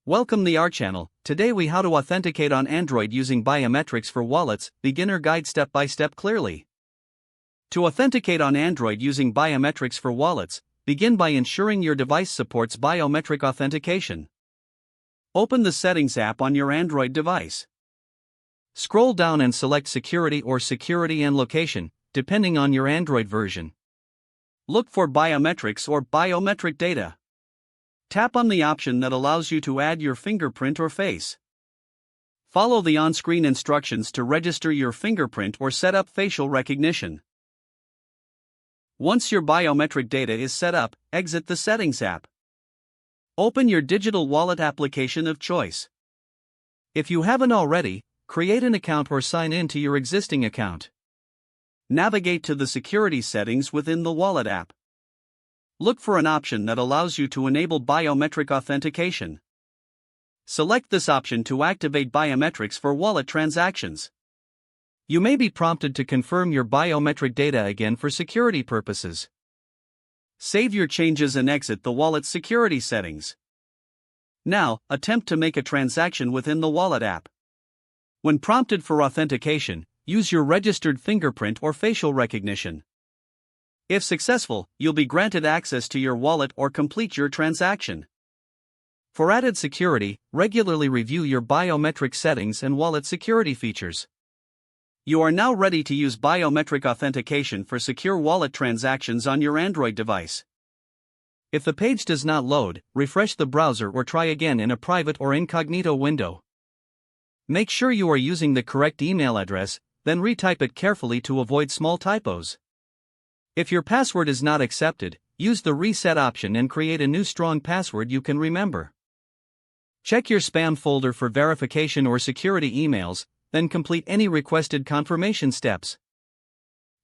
Welcome to our channel. Today we how to authenticate on Android using biometrics for wallets, beginner guide step by step clearly. To authenticate on Android using biometrics for wallets, begin by ensuring your device supports biometric authentication. Open the Settings app on your Android device. Scroll down and select Security or Security and Location, depending on your Android version. Look for Biometrics or Biometric Data. Tap on the option that allows you to add your fingerprint or face. Follow the on-screen instructions to register your fingerprint or set up facial recognition. Once your biometric data is set up, exit the Settings app. Open your digital wallet application of choice. If you haven't already, create an account or sign in to your existing account. Navigate to the security settings within the wallet app. Look for an option that allows you to enable biometric authentication. Select this option to activate biometrics for wallet transactions. You may be prompted to confirm your biometric data again for security purposes. Save your changes and exit the wallet's security settings. Now, attempt to make a transaction within the wallet app. When prompted for authentication, use your registered fingerprint or facial recognition. If successful, you'll be granted access to your wallet or complete your transaction. For added security, regularly review your biometric settings and wallet security features. You are now ready to use biometric authentication for secure wallet transactions on your Android device. If the page does not load, refresh the browser or try again in a private or incognito window. Make sure you are using the correct email address, then retype it carefully to avoid small typos. If your password is not accepted, use the reset option and create a new strong password you can remember. Check your spam folder for verification or security emails, then complete any requested confirmation steps.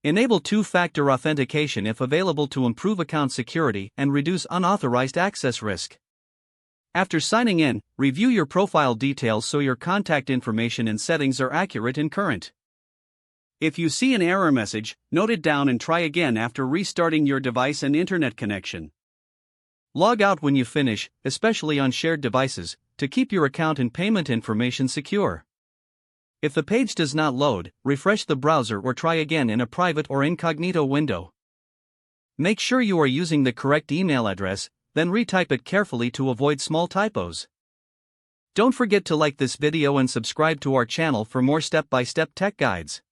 Enable two-factor authentication if available to improve account security and reduce unauthorized access risk. After signing in, review your profile details so your contact information and settings are accurate and current. If you see an error message, note it down and try again after restarting your device and internet connection. Log out when you finish, especially on shared devices, to keep your account and payment information secure. If the page does not load, refresh the browser or try again in a private or incognito window. Make sure you are using the correct email address, then retype it carefully to avoid small typos. Don't forget to like this video and subscribe to our channel for more step-by-step tech guides.